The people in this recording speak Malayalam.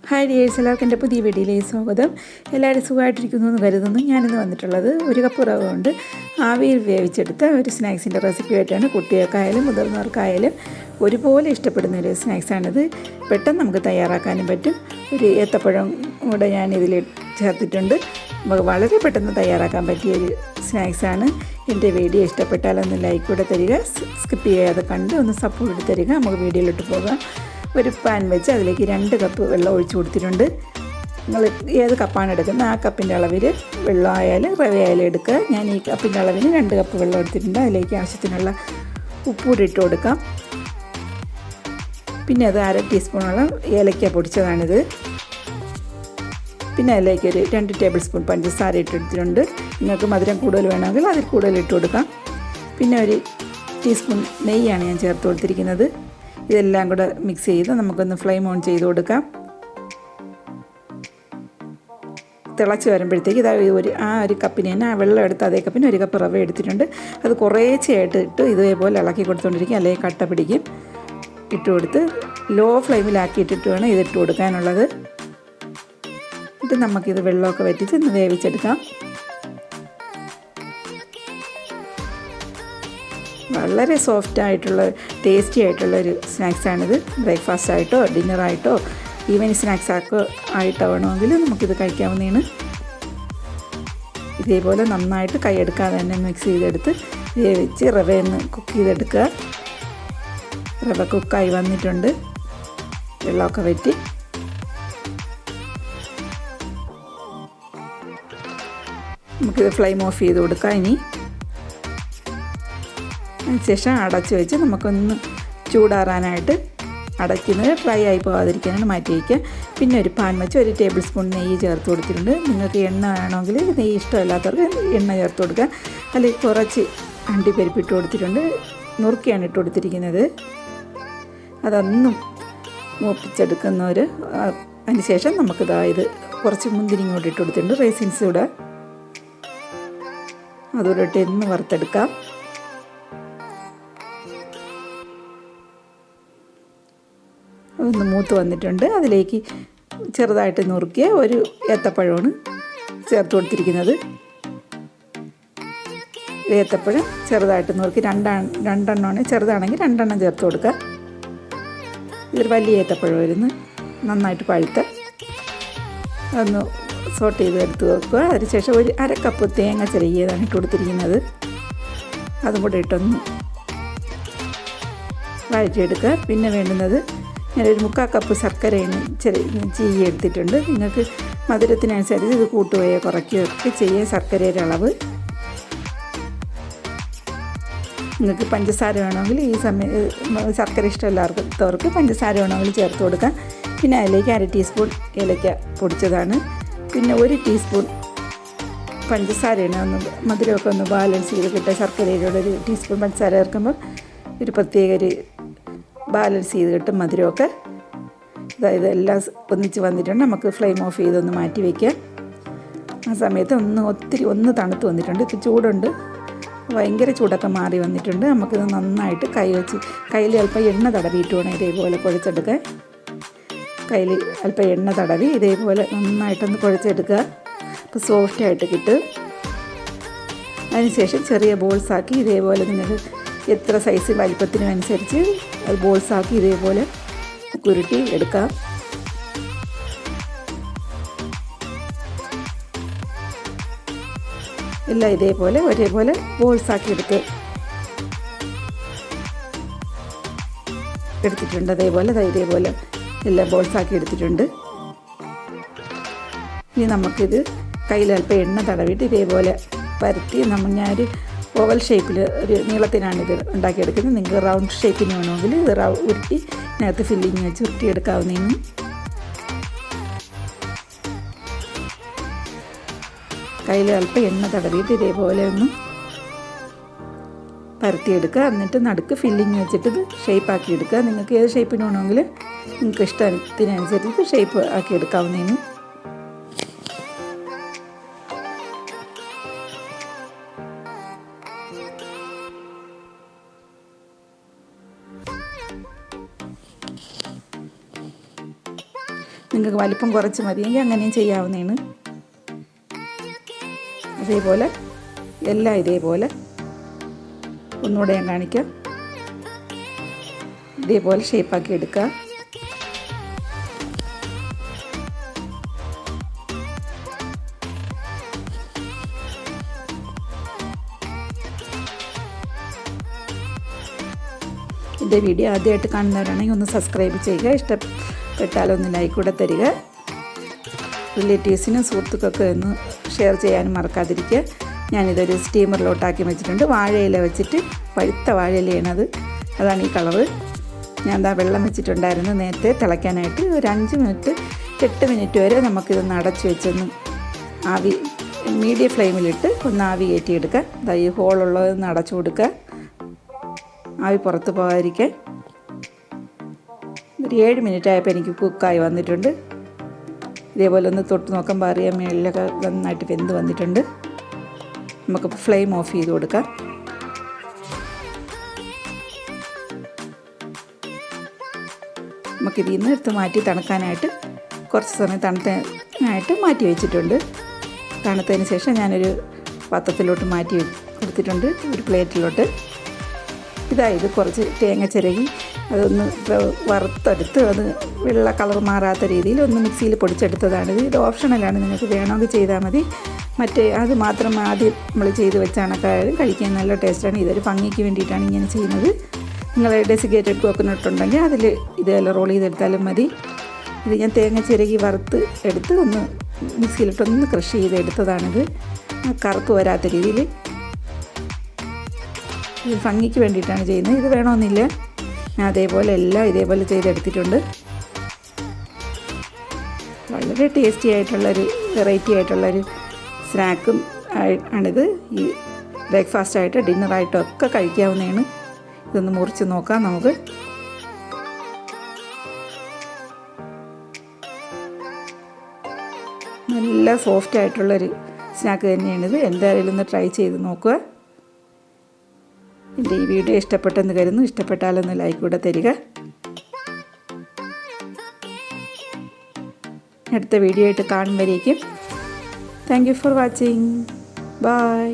ഹായ് ഡിയേഴ്സ്, എല്ലാവർക്കും എൻ്റെ പുതിയ വീഡിയോയിലേക്ക് സ്വാഗതം. എല്ലാവരും സുഖമായിട്ടിരിക്കുന്നു എന്ന് കരുതുന്നു. ഞാനിന്ന് വന്നിട്ടുള്ളത് 1 കപ്പ് റവ കൊണ്ട് ആവിയിൽ വേവിച്ചെടുത്ത ഒരു സ്നാക്സിൻ്റെ റെസിപ്പിയായിട്ടാണ്. കുട്ടികൾക്കായാലും മുതിർന്നവർക്കായാലും ഒരുപോലെ ഇഷ്ടപ്പെടുന്ന ഒരു സ്നാക്സാണിത്. പെട്ടെന്ന് നമുക്ക് തയ്യാറാക്കാനും പറ്റും. ഒരു ഏത്തപ്പഴം കൂടെ ഞാനിതിൽ ചേർത്തിട്ടുണ്ട്. നമുക്ക് വളരെ പെട്ടെന്ന് തയ്യാറാക്കാൻ പറ്റിയൊരു സ്നാക്സാണ്. എൻ്റെ വീഡിയോ ഇഷ്ടപ്പെട്ടാലൊന്ന് ലൈക്ക് കൂടെ തരിക, സ്കിപ്പ് ചെയ്യാതെ കണ്ട് ഒന്ന് സപ്പോർട്ട് തരിക. നമുക്ക് വീഡിയോയിലോട്ട് പോകാം. ഒരു പാൻ വെച്ച് അതിലേക്ക് 2 കപ്പ് വെള്ളം ഒഴിച്ചു കൊടുത്തിട്ടുണ്ട്. നിങ്ങൾ ഏത് കപ്പാണ് എടുക്കുന്നത് ആ കപ്പിൻ്റെ അളവിൽ വെള്ളം ആയാലും റവ ആയാലും എടുക്കുക. ഞാൻ ഈ കപ്പിൻ്റെ അളവിന് 2 കപ്പ് വെള്ളം എടുത്തിട്ടുണ്ട്. അതിലേക്ക് ആവശ്യത്തിനുള്ള ഉപ്പൂടി ഇട്ട് കൊടുക്കാം. പിന്നെ അത് 1/2 ടീസ്പൂണോളം ഏലക്ക പൊടിച്ചതാണിത്. പിന്നെ അതിലേക്ക് ഒരു 2 ടേബിൾ സ്പൂൺ പഞ്ചസാര ഇട്ടെടുത്തിട്ടുണ്ട്. നിങ്ങൾക്ക് മധുരം കൂടുതൽ വേണമെങ്കിൽ അതിൽ കൂടുതൽ ഇട്ട് കൊടുക്കാം. പിന്നെ ഒരു ടീസ്പൂൺ നെയ്യാണ് ഞാൻ ചേർത്ത് കൊടുത്തിരിക്കുന്നത്. ഇതെല്ലാം കൂടെ മിക്സ് ചെയ്ത് നമുക്കൊന്ന് ഫ്ലെയിം ഓൺ ചെയ്ത് കൊടുക്കാം. തിളച്ച് വരുമ്പോഴത്തേക്ക് ഒരു കപ്പിന് തന്നെ ആ വെള്ളം എടുത്ത് അതേ കപ്പിന് 1 കപ്പ് റവ എടുത്തിട്ടുണ്ട്. അത് കുറേശ്ശെയായിട്ട് ഇട്ട് ഇതേപോലെ ഇളക്കി കൊടുത്തുകൊണ്ടിരിക്കും, അല്ലെങ്കിൽ കട്ട പിടിക്കും. ഇട്ട് കൊടുത്ത് ലോ ഫ്ലെയിമിലാക്കിയിട്ടിട്ട് വേണം ഇതിട്ട് കൊടുക്കാനുള്ളത്. എന്നിട്ട് നമുക്കിത് വെള്ളമൊക്കെ വറ്റിച്ച് ഒന്ന് വേവിച്ചെടുക്കാം. വളരെ സോഫ്റ്റായിട്ടുള്ള ടേസ്റ്റി ആയിട്ടുള്ളൊരു സ്നാക്സാണിത്. ബ്രേക്ക്ഫാസ്റ്റ് ആയിട്ടോ ഡിന്നറായിട്ടോ ഈവനിങ് സ്നാക്സ് ആയിട്ടോ വേണമെങ്കിൽ നമുക്കിത് കഴിക്കാവുന്നതാണ്. ഇതേപോലെ നന്നായിട്ട് കൈയെടുക്കാതെ തന്നെ മിക്സ് ചെയ്തെടുത്ത് വേവിച്ച് റവയൊന്ന് കുക്ക് ചെയ്തെടുക്കുക. റവ കുക്കായി വന്നിട്ടുണ്ട്, വെള്ളമൊക്കെ വറ്റി. നമുക്കിത് ഫ്ലെയിം ഓഫ് ചെയ്ത് കൊടുക്കാം. ഇനി അതിനുശേഷം അടച്ച് വെച്ച് നമുക്കൊന്ന് ചൂടാറാനായിട്ട് അടയ്ക്കുന്നത് ഡ്രൈ ആയി പോകാതിരിക്കാനാണ് മാറ്റി വയ്ക്കുക. പിന്നെ ഒരു പാൻ വെച്ച് 1 ടേബിൾ സ്പൂൺ നെയ്യ് ചേർത്ത് കൊടുത്തിട്ടുണ്ട്. നിങ്ങൾക്ക് എണ്ണ വേണമെങ്കിൽ നെയ്യ് ഇഷ്ടമില്ലാത്തവർക്ക് എണ്ണ ചേർത്ത് കൊടുക്കുക. അതിൽ കുറച്ച് അണ്ടിപ്പരിപ്പ് ഇട്ട് കൊടുത്തിട്ടുണ്ട്. നുറുക്കിയാണ് ഇട്ട് കൊടുത്തിരിക്കുന്നത്. അതൊന്നും മൂപ്പിച്ചെടുക്കുന്നവർ. അതിനുശേഷം നമുക്കിത് കുറച്ച് മുന്തിരി ഇങ്ങോട്ട് ഇട്ട് കൊടുത്തിട്ടുണ്ട്. റൈസിൻസ് കൂടെ അതുകൂടെ ഇട്ട് ഒന്ന് വറുത്തെടുക്കാം. ഒന്ന് മൂത്ത് വന്നിട്ടുണ്ട്. അതിലേക്ക് ചെറുതായിട്ട് നുറുക്കിയ ഒരു ഏത്തപ്പഴമാണ് ചേർത്ത് കൊടുത്തിരിക്കുന്നത്. ഏത്തപ്പഴം ചെറുതായിട്ട് നുറുക്കി രണ്ടെണ്ണമാണ്. ചെറുതാണെങ്കിൽ 2 എണ്ണം ചേർത്ത് കൊടുക്കുക. ഇതൊരു വലിയ ഏത്തപ്പഴമായിരുന്നു, നന്നായിട്ട് പഴുത്ത്. അതൊന്ന് സോട്ട് ചെയ്ത് എടുത്ത് വെക്കുക. അതിനുശേഷം ഒരു 1/2 കപ്പ് തേങ്ങ ചിരകിയതാണ് ഇട്ട് കൊടുത്തിരിക്കുന്നത്. അതും കൂടെ ഇട്ടൊന്ന് വഴറ്റിയെടുക്കുക. പിന്നെ വേണ്ടുന്നത് ഞാനൊരു 3/4 കപ്പ് ശർക്കരയാണ് ചീകി എടുത്തിട്ടുണ്ട്. നിങ്ങൾക്ക് മധുരത്തിനനുസരിച്ച് ഇത് കൂട്ടുകയോ കുറയ്ക്കുകയോ ഒക്കെ ചെയ്യാൻ ശർക്കരയുടെ അളവ്. നിങ്ങൾക്ക് പഞ്ചസാര വേണമെങ്കിൽ ഈ ശർക്കര ഇഷ്ടമില്ലാത്തവർക്ക് പഞ്ചസാര വേണമെങ്കിൽ ചേർത്ത് കൊടുക്കാം. പിന്നെ അതിലേക്ക് 1/2 ടീസ്പൂൺ ഏലക്ക പൊടിച്ചതാണ്. പിന്നെ 1 ടീസ്പൂൺ പഞ്ചസാരയാണ്. മധുരമൊക്കെ ഒന്ന് ബാലൻസ് ചെയ്ത് കിട്ടുക. ശർക്കരയിലൂടെ 1 ടീസ്പൂൺ പഞ്ചസാര ചേർക്കുമ്പോൾ ഒരു പ്രത്യേക ഒരു ബാലൻസ് ചെയ്ത് കിട്ടും മധുരമൊക്കെ. ഇതെല്ലാം ഒന്നിച്ച് വന്നിട്ടുണ്ട്. നമുക്ക് ഫ്ലെയിം ഓഫ് ചെയ്തൊന്ന് മാറ്റി വയ്ക്കാം. ആ സമയത്ത് ഒന്ന് തണുത്ത് വന്നിട്ടുണ്ട്. ഇപ്പോൾ ചൂടുണ്ട്, ഭയങ്കര ചൂടൊക്കെ മാറി വന്നിട്ടുണ്ട്. നമുക്കിത് നന്നായിട്ട് കയ്യിൽ അല്പം എണ്ണ തടവിയിട്ട് വേണം ഇതേപോലെ കുഴച്ചെടുക്കാൻ. കയ്യിൽ അല്പം എണ്ണ തടവി ഇതേപോലെ നന്നായിട്ടൊന്ന് കുഴച്ചെടുക്കുക. അപ്പോൾ സോഫ്റ്റായിട്ട് കിട്ടും. അതിനുശേഷം ചെറിയ ബോൾസാക്കി ഇതേപോലെ നിങ്ങൾക്ക് എത്ര സൈസ് വലിപ്പത്തിനും അനുസരിച്ച് അത് ബോൾസാക്കി ഇതേപോലെ ഉരുട്ടി എടുക്കാം. എല്ലാം ഇതേപോലെ ഒരേപോലെ ബോൾസാക്കി എടുത്തിട്ടുണ്ട്. ഇതേപോലെ എല്ലാം ബോൾസാക്കി എടുത്തിട്ടുണ്ട്. ഇനി നമുക്കിത് കയ്യിൽ അല്പം എണ്ണ തടവിയിട്ട് ഇതേപോലെ പരത്തി ഞാനൊരു ഓവൽ ഷേപ്പിൽ ഒരു നീളത്തിനാണിത് ഉണ്ടാക്കിയെടുക്കുന്നത്. നിങ്ങൾക്ക് റൗണ്ട് ഷേപ്പിന് വേണമെങ്കിൽ ഇത് ഉരുട്ടി ഇതിനകത്ത് ഫില്ലിങ് വെച്ച് ഉരുട്ടിയെടുക്കാവുന്നതാണ്. കയ്യിൽ അല്പം എണ്ണ തടവിയിട്ട് ഇതേപോലെ ഒന്ന് പരത്തിയെടുക്കുക. എന്നിട്ട് നടുക്ക് ഫില്ലിങ് വെച്ചിട്ട് ഇത് ഷേപ്പാക്കി എടുക്കുക. നിങ്ങൾക്ക് ഏത് ഷേപ്പിന് വേണമെങ്കിൽ നിങ്ങൾക്ക് ഇഷ്ടത്തിനനുസരിച്ച് ഷേപ്പ് ആക്കി എടുക്കാവുന്നതാണ്. നിങ്ങൾക്ക് നിങ്ങൾക്ക് വലിപ്പം കുറച്ച് മതിയെങ്കിൽ അങ്ങനെയും ചെയ്യാവുന്നതാണ്. അതേപോലെ എല്ലാം ഇതേപോലെ ഒന്നുകൂടെ ഞാൻ കാണിക്കാം. ഇതേപോലെ ഷേപ്പാക്കി എടുക്കുക. എൻ്റെ വീഡിയോ ആദ്യമായിട്ട് കാണുന്നവരാണെങ്കിൽ ഒന്ന് സബ്സ്ക്രൈബ് ചെയ്യുക. ഇഷ്ടപ്പെട്ടാലൊന്ന് ലൈക്ക് കൂടെ തരിക. റിലേറ്റീവ്സിനും സുഹൃത്തുക്കൾക്കും ഒന്ന് ഷെയർ ചെയ്യാനും മറക്കാതിരിക്കുക. ഞാനിതൊരു സ്റ്റീമറിലോട്ടാക്കി വെച്ചിട്ടുണ്ട്. വാഴയില വെച്ചിട്ട്, പഴുത്ത വാഴയിലയാണത്. അതാണ് ഈ കളറ്. ഞാൻ വെള്ളം വെച്ചിട്ടുണ്ടായിരുന്നു നേരത്തെ തിളയ്ക്കാനായിട്ട്. ഒരു 5 മിനിറ്റ് 8 മിനിറ്റ് വരെ നമുക്കിതൊന്ന് അടച്ച് വെച്ചൊന്ന് ആവി മീഡിയം ഫ്ലെയിമിലിട്ട് ഒന്ന് ആവി കയറ്റിയെടുക്കുക. ഈ ഹോളുള്ളതൊന്ന് അടച്ചു കൊടുക്കുക, ആവി പുറത്ത് പോകാതിരിക്കാൻ. ഒരു 7 മിനിറ്റ് ആയപ്പോൾ എനിക്ക് കുക്കായി വന്നിട്ടുണ്ട്. ഇതേപോലെ ഒന്ന് തൊട്ട് നോക്കുമ്പോൾ അറിയാൻ മേളിലൊക്കെ നന്നായിട്ട് വെന്ത് വന്നിട്ടുണ്ട്. നമുക്കിപ്പോൾ ഫ്ലെയിം ഓഫ് ചെയ്ത് കൊടുക്കാം. നമുക്കിതിൽ നിന്ന് എടുത്ത് മാറ്റി തണുക്കാനായിട്ട് കുറച്ച് സമയം തണുത്താനായിട്ട് മാറ്റി വെച്ചിട്ടുണ്ട്. തണുത്തതിന് ശേഷം ഞാനൊരു പാത്രത്തിലോട്ട് മാറ്റി കൊടുത്തിട്ടുണ്ട്, ഒരു പ്ലേറ്റിലോട്ട്. ഇത് കുറച്ച് തേങ്ങ ചിരകി അതൊന്ന് വറുത്തെടുത്ത് അത് വെള്ള കളർ മാറാത്ത രീതിയിൽ ഒന്ന് മിക്സിയിൽ പൊടിച്ചെടുത്തതാണിത്. ഇത് ഓപ്ഷണലാണ്, നിങ്ങൾക്ക് വേണമെങ്കിൽ ചെയ്താൽ മതി. അത് മാത്രം ആദ്യം നമ്മൾ ചെയ്ത് വെച്ചാണക്കായാലും കഴിക്കാൻ നല്ല ടേസ്റ്റാണ്. ഇതൊരു ഭംഗിക്ക് വേണ്ടിയിട്ടാണ് ഇങ്ങനെ ചെയ്യുന്നത്. നിങ്ങൾ ഡെസിക്കേറ്റഡ് കോക്കനട്ട് ഉണ്ടെങ്കിൽ അതിൽ ഇതെല്ലാം റോൾ ചെയ്തെടുത്താലും മതി. ഇത് ഞാൻ തേങ്ങ ചിരകി വറുത്ത് എടുത്ത് ഒന്ന് മിക്സിയിലിട്ടൊന്ന് ക്രഷ് ചെയ്തെടുത്തതാണിത്, കറുപ്പ് വരാത്ത രീതിയിൽ. ഇത് ഭംഗിക്ക് വേണ്ടിയിട്ടാണ് ചെയ്യുന്നത്. ഇത് വേണമെന്നില്ല. ഞാൻ അതേപോലെ എല്ലാം ഇതേപോലെ ചെയ്തെടുത്തിട്ടുണ്ട്. വളരെ ടേസ്റ്റി ആയിട്ടുള്ളൊരു വെറൈറ്റി ആയിട്ടുള്ളൊരു സ്നാക്കും ആണിത്. ഈ ബ്രേക്ക്ഫാസ്റ്റായിട്ട് ഡിന്നറായിട്ടും ഒക്കെ കഴിക്കാവുന്നതാണ്. ഇതൊന്ന് മുറിച്ച് നോക്കാം നമുക്ക്. നല്ല സോഫ്റ്റ് ആയിട്ടുള്ളൊരു സ്നാക്ക് തന്നെയാണിത്. എന്തായാലും ഒന്ന് ട്രൈ ചെയ്ത് നോക്കുക. എൻ്റെ ഈ വീഡിയോ ഇഷ്ടപ്പെട്ടെന്ന് കരുതുന്നു. ഇഷ്ടപ്പെട്ടാലൊന്ന് ലൈക്ക് കൂടെ തരിക. അടുത്ത വീഡിയോ ആയിട്ട് കാണുമ്പോഴേക്കും thank you for watching. By.